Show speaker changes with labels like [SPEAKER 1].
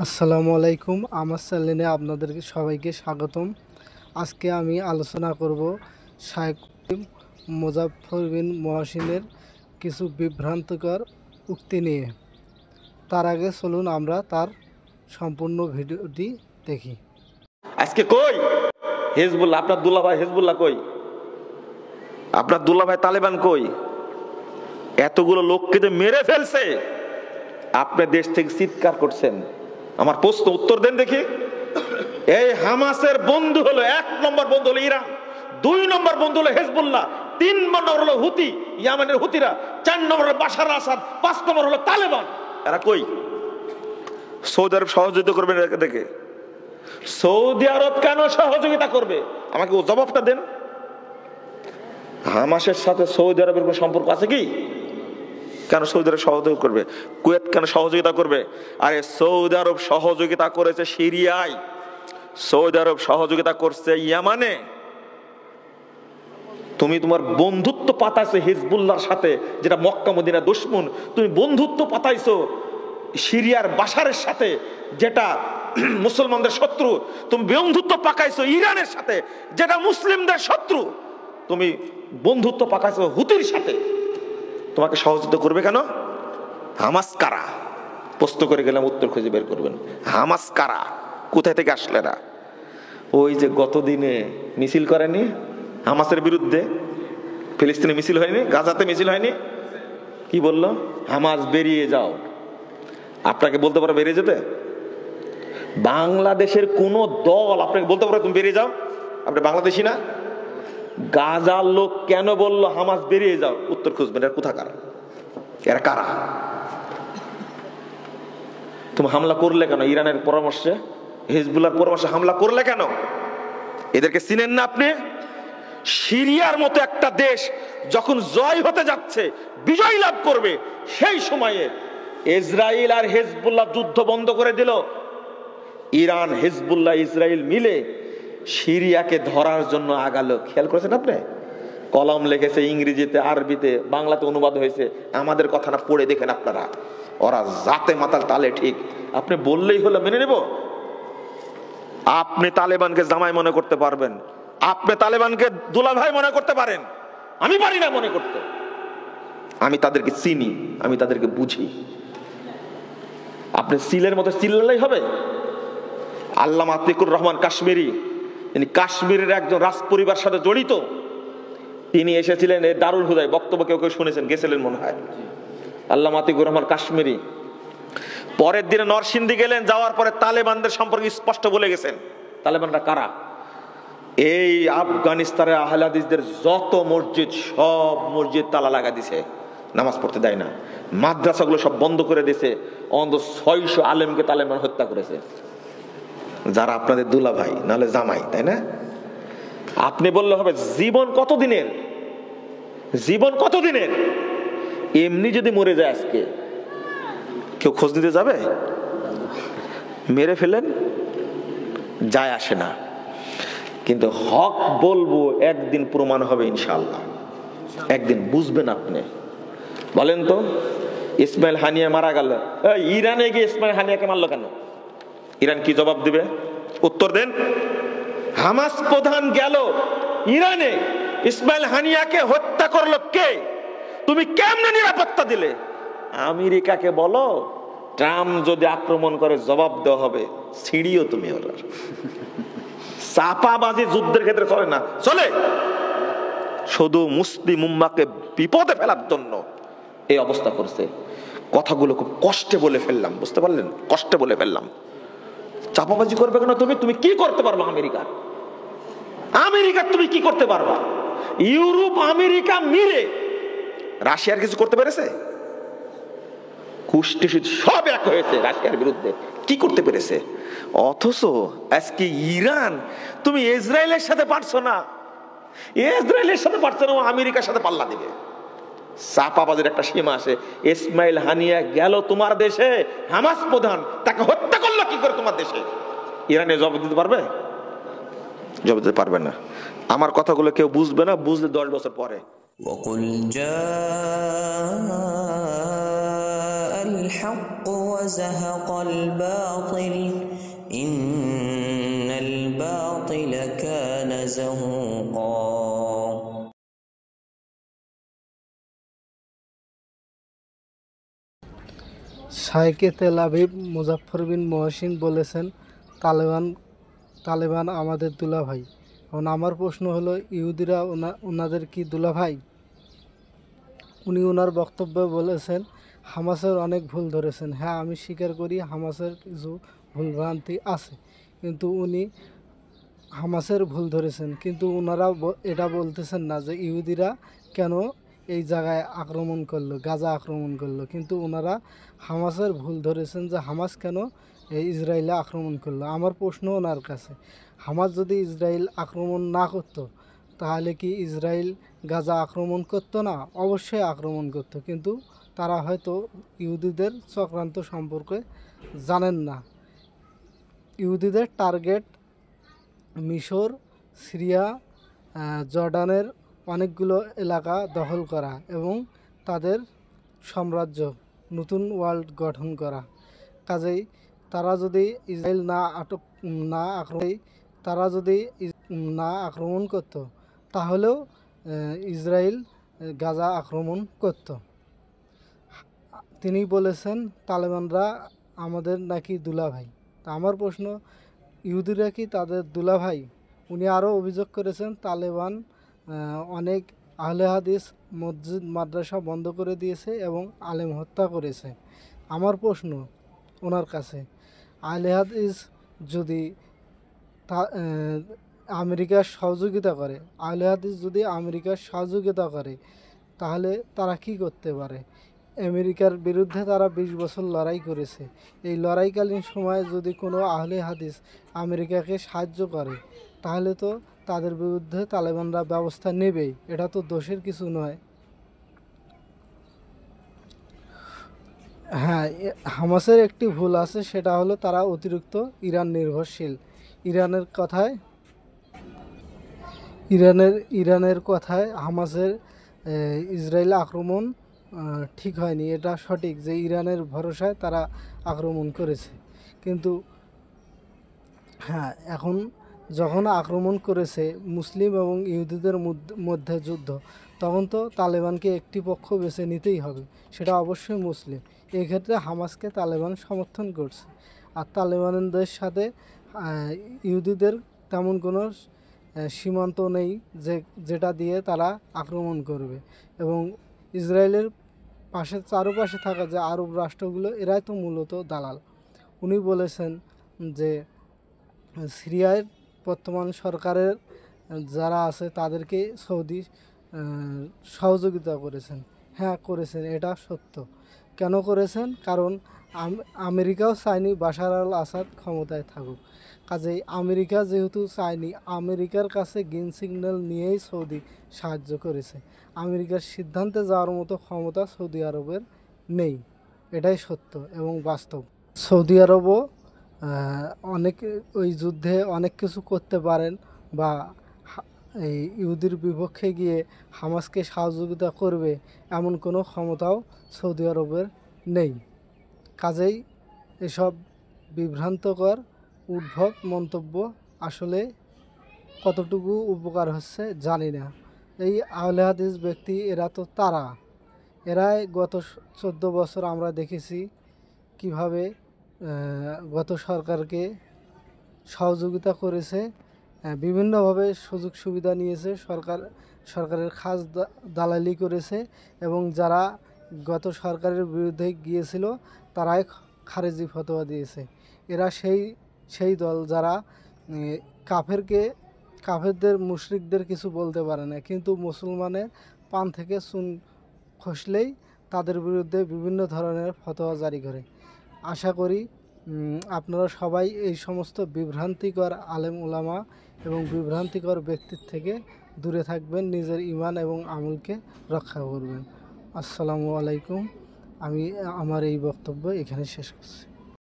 [SPEAKER 1] আসসালামু আলাইকুম। আমার চ্যানেলে আপনাদেরকে সবাইকে স্বাগতম। আজকে আমি আলোচনা করব শাইখ মুজাফফর বিন মহসিনের কিছু বিভ্রান্তিকর উক্তি নিয়ে। তার আগে চলুন আমরা তার সম্পূর্ণ ভিডিওটি দেখি।
[SPEAKER 2] আজকে কই হিজবুল্লাহ? আপনার দুলাভাই হিজবুল্লাহ কই? আপনার দুলাভাই তালেবান কই? এতগুলো লোককে যে মেরে ফেলছে, আপনি দেশ থেকে চিৎকার করছেন। আমার প্রশ্ন উত্তর দেন দেখি। এই হামাসের বন্ধু হলো, 1 নম্বর বন্ধু হলো ইরান, 2 নম্বর বন্ধু হলো হিজবুল্লাহ, 3 নম্বর হলো হুতি, ইয়ামানের হুতিরা, 4 নম্বর হলো বাশার আসাদ, 5 নম্বর হলো তালেবান। এরা কই? সৌদি আরব সহযোগিতা করবে দেখে। সৌদি আরব কেন সহযোগিতা করবে? আমাকে ও জবাবটা দেন। হামাসের সাথে সৌদি আরবের কোনো সম্পর্ক আছে কি? কেন সৌদি আরব সহযোগিতা করবে? কুয়েত কেন সহযোগিতা করবে? আরে সৌদি আরব সহযোগিতা করেছে সিরিয়ায়, সৌদি আরব সহযোগিতা করছে ইয়ামানে। তুমি তোমার বন্ধুত্ব পাতাইছো হিজবুল্লাহর সাথে, যেটা মক্কা মদিনা দুশমন। তুমি বন্ধুত্ব পাতাইছো সিরিয়ার বাশারের সাথে, যেটা মুসলমানদের শত্রু। তুমি বন্ধুত্ব পাকাইছো ইরানের সাথে, যেটা মুসলিমদের শত্রু। তুমি বন্ধুত্ব পাকাইছো হুতির সাথে। তোমাকে সহযোগিতা করবে কেন? হামাস কারা? প্রশ্ন করে গেলাম, উত্তর খুঁজে বের করবেন। হামাস কারা? কোথায় থেকে আসলে এরা? ওই যে গত দিনে মিছিল করেনি হামাসের বিরুদ্ধে? ফিলিস্তিনে মিছিল হয়নি? গাজাতে মিছিল হয়নি? কি বললো? হামাস বেরিয়ে যাও। আপনাকে বলতে পারো বেরিয়ে যেতে? বাংলাদেশের কোন দল আপনাকে বলতে পারো তুমি বেরিয়ে যাও? আপনি বাংলাদেশি না? গাজার লোক কেন বললো হামাস বেরিয়ে যাও? উত্তর খুঁজবেন। এর কোথাকার? এরা কারা? তুমি হামলা করলে কেন? ইরানের পরামর্শে, হিজবুল্লাহর পরামর্শে হামলা করলে কেন? এদেরকে চিনেন না আপনি? সিরিয়ার মতো একটা দেশ যখন জয় হতে যাচ্ছে, বিজয় লাভ করবে, সেই সময়ে ইসরায়েল আর হিজবুল্লাহ যুদ্ধ বন্ধ করে দিল। ইরান, হিজবুল্লাহ, ইসরায়েল মিলে সিরিয়াকে ধরার জন্য আগালো। খেয়াল করেছেন আপনি? কলম লিখেছে ইংরেজিতে, আরবিতে, বাংলাতে অনুবাদ হয়েছে। আমাদের কথা না পড়ে দেখেন আপনারা। ওরা জাতে মাতাল তালে ঠিক। আপনি বললেই হলো মেনে নেব? আপনি তালেবানকে জামাই মনে করতে পারবেন, আপনি তালেবানকে দুলাভাই মনে করতে পারেন, আমি পারি না মনে করতে। আমি তাদেরকে চিনি, আমি তাদেরকে বুঝি। আপনি সিলের মতো চিল্লালেই হবে? আল্লামা আতিকুর রহমান কাশ্মীরি, তিনি কাশ্মীরের একজন রাজ পরিবার সাথে জড়িত। তিনি এসেছিলেন এই দারুল হুদায়, বক্তব্য কেউ কেউ শুনেছেন, গেছিলেন মনে হয়। আল্লামা আতিকুর রহমান কাশ্মীরি পরের দিনে নরসিংদী গেলেন, যাওয়ার পরে তালেবানদের সম্পর্কে স্পষ্ট বলে গেছেন। তালেবানরা কারা? এই আফগানিস্তানের আহলে হাদিসদের যত মসজিদ, সব মসজিদ তালা লাগা দিছে, নামাজ পড়তে দেয় না। মাদ্রাসাগুলো সব বন্ধ করে দিয়েছে। অন্তত 600 আলেমকে তালেবান হত্যা করেছে, যারা আপনাদের দুলাভাই নাহলে জামাই, তাই না? আপনি বললে হবে জীবন কতদিনের? জীবন কতদিনের? এমনি যদি মরে যায় আজকে, কেউ খোঁজ নিতে যাবে? মেরে ফেলেন, যায় আসে না। কিন্তু হক বলবো, একদিন প্রমাণ হবে ইনশাআল্লাহ। একদিন বুঝবেন আপনি। বলেন তো, ইসমাইল হানিয়া মারা গেল, ইরানে গিয়ে ইসমাইল হানিয়াকে মারলো কেন? ইরান কি জবাব দিবে? উত্তর দেন। হামাস প্রধান গেল ইরানে, ইসমাইল হানিয়াকে হত্যা করলো কে? তুমি কেমনে নিরাপত্তা দিলে? আমেরিকাকে বলো, ট্রাম্প যদি আক্রমণ করে জবাব দেওয়া হবে। ছিড়িও তুমি ওরা। চাপাবাজি যুদ্ধের ক্ষেত্রে চলে না, চলে শুধু মুসলিম উম্মাকে বিপদে ফেলার জন্য এই অবস্থা করছে। কথাগুলো খুব কষ্টে বলে ফেললাম, বুঝতে পারলেন? কষ্টে বলে ফেললাম। চাপাবাজি করবে কেন? তুমি কি করতে পারবা? আমেরিকা তুমি কি করতে পারবা? ইউরোপ আমেরিকা মিলে রাশিয়ার কিছু করতে পেরেছে? কুষ্টি সব এক হয়েছে রাশিয়ার বিরুদ্ধে, কি করতে পেরেছে? অথচ আজকে ইরান, তুমি ইসরায়েলের সাথে পারছো না, ইসরায়েলের সাথে পারছো না, আমেরিকার সাথে পাল্লা দিবে। চাপাবাজের একটা সীমা আসে। ইসমাইল হানিয়া গেল তোমার দেশে, হামাস প্রধান, তাকে হত্যা করলো কি করে তোমার দেশে? ইরানে জবাব দিতে পারবে? জবাব দিতে পারবে না। আমার কথাগুলো কেউ বুঝবে না, বুঝলে 10 বছর পরে
[SPEAKER 3] وقل جاء الحق وزهق الباطل إن الباطل كان زهوقا
[SPEAKER 1] শাইখে তেল আবিব মুজাফফর বিন মহসিন বলেছেন, তালেবান আমাদের দুলাভাই। এখন আমার প্রশ্ন হলো, ইহুদিরা ওনাদের কি দুলাভাই? উনি ওনার বক্তব্যে বলেছেন, হামাসের অনেক ভুল ধরেছেন। হ্যাঁ, আমি স্বীকার করি হামাসের কিছু ভুলভ্রান্তি আছে, কিন্তু উনি হামাসের ভুল ধরেছেন। কিন্তু ওনারা এটা বলতেছেন না যে ইহুদিরা কেন এই জায়গায় আক্রমণ করলো, গাজা আক্রমণ করলো। কিন্তু ওনারা হামাসের ভুল ধরেছেন যে হামাস কেন এই ইসরায়েলে আক্রমণ করলো। আমার প্রশ্ন ওনার কাছে, হামাস যদি ইসরায়েল আক্রমণ না করতো তাহলে কি ইসরায়েল গাজা আক্রমণ করতো না? অবশ্যই আক্রমণ করতো, কিন্তু তারা হয়তো ইহুদিদের চক্রান্ত সম্পর্কে জানেন না। ইহুদিদের টার্গেট মিশর, সিরিয়া, জর্ডানের অনেকগুলো এলাকা দখল করা এবং তাদের সাম্রাজ্য, নতুন ওয়ার্ল্ড গঠন করা। কাজেই তারা যদি ইসরায়েল না আক্রমণ করত, তাহলেও ইসরায়েল গাজা আক্রমণ করত। তিনি বলেছেন তালেবানরা আমাদের নাকি দুলাভাই। তা আমার প্রশ্ন, ইহুদিরা কি তাদের দুলাভাই? উনি আরও অভিযোগ করেছেন তালেবান অনেক আহলে হাদিস মসজিদ মাদ্রাসা বন্ধ করে দিয়েছে এবং আলেম হত্যা করেছে। আমার প্রশ্ন ওনার কাছে, আহলে হাদিস যদি আমেরিকার সহযোগিতা করে, আহলে হাদিস যদি আমেরিকার সহযোগিতা করে, তাহলে তারা কি করতে পারে? আমেরিকার বিরুদ্ধে তারা 20 বছর লড়াই করেছে। এই লড়াইকালীন সময়ে যদি কোনো আহলে হাদিস আমেরিকাকে সাহায্য করে, তাহলে তো তাদের বিরুদ্ধে তালেবানরা ব্যবস্থা নেবেই। এটা তো দোষের কিছু নয়। হ্যাঁ, হামাসের একটি ভুল আছে, সেটা হলো তারা অতিরিক্ত ইরান নির্ভরশীল। ইরানের কথায় হামাসের ইসরায়েল আক্রমণ ঠিক হয়নি। এটা সঠিক যে ইরানের ভরসায় তারা আক্রমণ করেছে। কিন্তু হ্যাঁ, এখন যখন আক্রমণ করেছে মুসলিম এবং ইহুদিদের মধ্যে যুদ্ধ, তখন তো তালেবানকে একটি পক্ষ বেছে নিতেই হবে, সেটা অবশ্যই মুসলিম। এক্ষেত্রে হামাসকে তালেবান সমর্থন করছে। আর তালেবানদের সাথে ইহুদিদের তেমন কোনো সীমান্ত নেই যেটা দিয়ে তারা আক্রমণ করবে। এবং ইসরায়েলের চারপাশে থাকা যে আরব রাষ্ট্রগুলো, এরাই তো মূলত দালাল। উনি বলেছেন যে সিরিয়ার বর্তমান সরকারের যারা আছে তাদেরকে সৌদি সহযোগিতা করেছেন। হ্যাঁ, করেছেন, এটা সত্য। কেন করেছেন? কারণ আমেরিকাও চায়নি বাশার আল আসাদ ক্ষমতায় থাকুক। কাজেই আমেরিকা যেহেতু চায়নি, আমেরিকার কাছে গ্রিন সিগন্যাল নিয়েই সৌদি সাহায্য করেছে। আমেরিকার সিদ্ধান্তে যাওয়ার মতো ক্ষমতা সৌদি আরবের নেই, এটাই সত্য এবং বাস্তব। সৌদি আরবও অনেক ওই যুদ্ধে অনেক কিছু করতে পারেন, বা এই ইহুদির বিপক্ষে গিয়ে হামাসকে সহযোগিতা করবে এমন কোনো ক্ষমতাও সৌদি আরবের নেই। কাজেই এসব বিভ্রান্তকর উদ্ভট মন্তব্য আসলে কতটুকু উপকার হচ্ছে জানি না। এই আহলে হাদিস ব্যক্তি এরাই গত 14 বছর আমরা দেখেছি কিভাবে গত সরকারকে সহযোগিতা করেছে, বিভিন্নভাবে সুযোগ সুবিধা নিয়েছে, সরকারের খাস দালালি করেছে, এবং যারা গত সরকারের বিরুদ্ধে গিয়েছিল তারাই খারেজি ফতোয়া দিয়েছে। এরা সেই দল যারা কাফেরদের মুশরিকদের কিছু বলতে পারে না, কিন্তু মুসলমানের পান থেকে চুন খসলেই তাদের বিরুদ্ধে বিভিন্ন ধরনের ফতোয়া জারি করে। আশা করি আপনারা সবাই এই সমস্ত বিভ্রান্তিকর আলেম ওলামা এবং বিভ্রান্তিকর ব্যক্তির থেকে দূরে থাকবেন, নিজের ঈমান এবং আমলকে রক্ষা করবেন। আসসালামু আলাইকুম। আমি আমার এই বক্তব্য এখানে শেষ করছি।